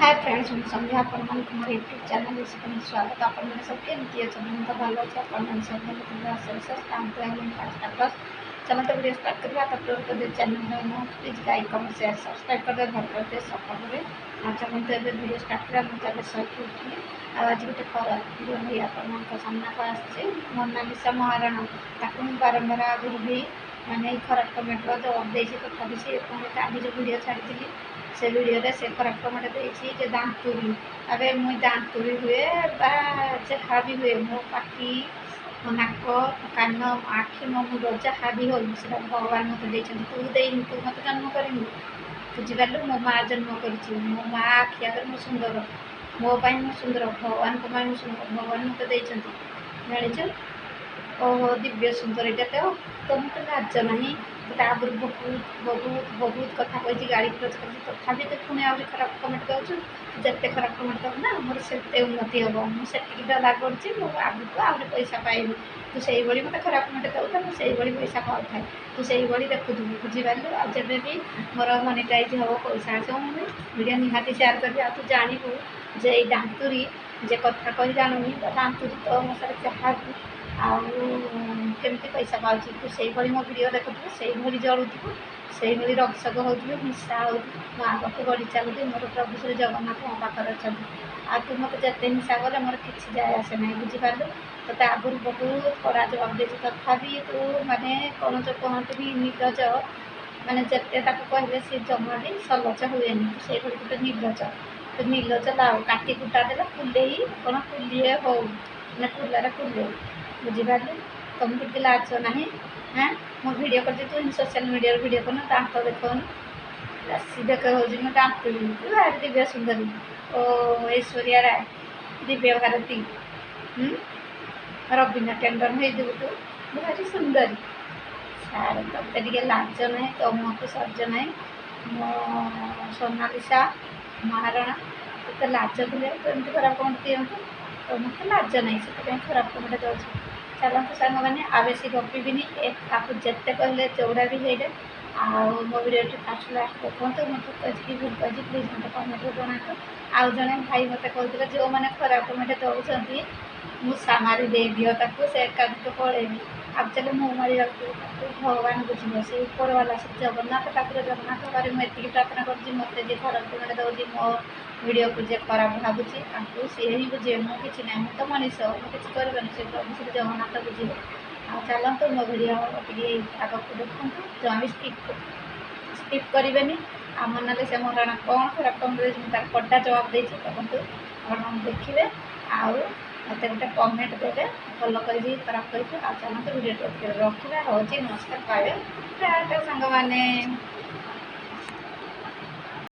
Hi friends मैं संध्या अपन हमारे YouTube channel में स्वागत अपन मैंने सब केमती अच्छे मैं तो भल अच्छे अपन सब काम स्टाटस चलो तो वीडियो स्टार्ट करिए आप अपलोड कर दे चैनल में please like comment share subscribe कर दे घर करते सपोर्ट करें चलो तो वीडियो स्टार्ट करा मैं चले सही उठी आज गोटे खराब वीडियो नहीं अपन सामना को आसे मोनालिसा महाराणा ताकू बारंबार आगुरी भी मैंने खराब कमेंट जवाब देती तथापि से आज जो वीडियो छाड़ी से वीडियो से खराब कमेंट देती दांतुरी अरे मुई दांतुरी हुए जहाँ भी हुए मो पाटी मो नाक कान आखि मो मुंड जहाँ भी हो भगवान मत देते तू देनी तू मत जन्म करेंगे बुझिपारू मो माँ जन्म कर मो माँ आखि आगे मो सुंदर मो मो सुंदर भगवान को मो सुंदर भगवान मत देते जाच ओहो दिव्य सुंदर ये तो मत लाज ना तो आगुरी बहुत बहुत बहुत कथा कही गाड़ी क्रोच कर तथापि तो पुणी आज खराब कमेंट दूँ जिते खराब कमेंट दब ना मोर से उन्नति हम मुझे डला कर आगू आगे पैसा पाइबी तू से मत खराब कमेंट दू तो मुझे पैसा पाऊ थाए तू से देखु बुझिपारू आ जब भी मोर मनिटाइज हम पैसा आस मुझे वीडियो निहाती सेयार करी तू जानू जे दांतुरी जे कथा कही जानूनी दांतुरी तो मो सारे जहाँ केमती पैसा पाँच तू से मो भिड देखु से जलुबू से रक्षक हो हिंसा हो मो आगे बढ़ी चलुदी मोर प्रभु श्री जगन्नाथ मो पाखे अच्छा आ तू मत जिते हिंसा कले मोर कि जाए आसे ना बुझिपारू तो आगुरी बहुत कड़ा जवाब देती तथापि तू माने कौन जो कहती निर्लज माने जिते कहले सी जमा भी सलच हुए से गोटे निर्लज तो निर्लज लाओ काटी कुटा देला फुले कौन फुलिए हो ना फुलार फुले बुझिपारू तुमको कि लाज ना हाँ मो भिड कर तू सोशल मीडिया भिड कर दांत देखन राशि देख हो दांत भारी दिव्य सुंदरी ओ ऐश्वर्या राय दिव्य भारती रवीना टेंडन हो तू भारी सुंदरी सारे तब लाज ना तुमको सर्ज ना मो सोनालिसा महाराणा तो लाज थे तो एमती खराब कमेंट दिंतु तो मत लाज ना से खराब कमेंट दौर चलते सांग मैंने आ बेसी गपीबिनी आपको जिते कहले चौड़ा भी है आउ मो भिडियो फास्ट लास्ट देखो मतलब कही भूल कही प्लीज मत कमेंट जनातु आउ जड़े भाई मत कहते जो मैंने खराब कमेंट दौरान मुसा मारी दे दियो ताको से एकाधिक पड़ेगी एक्चुअली मु मारी भगवान बुझे से ऊपर वाला से जगन्नाथ ठाकुर जगन्नाथ बारे मुझे प्रार्थना कर मत जी खराब कमेंट दौर मो वीडियो को जे खराब भावुची आपको सी ही बुझे मुझे ना तो मनीष मुझे कर से प्रभु श्री जगन्नाथ बुझे चलते मो वीडियो आग को देखु जमा भी स्किप करेंगे आम ना से मोर कौन खराब कमेंट तार कड़ा जवाब देती देखते आप देखिए आउ मत गोटे कमेंट देते भल कर खराब करके चलते वीडियो रखा हूँ नमस्कार पाए सांग मैंने।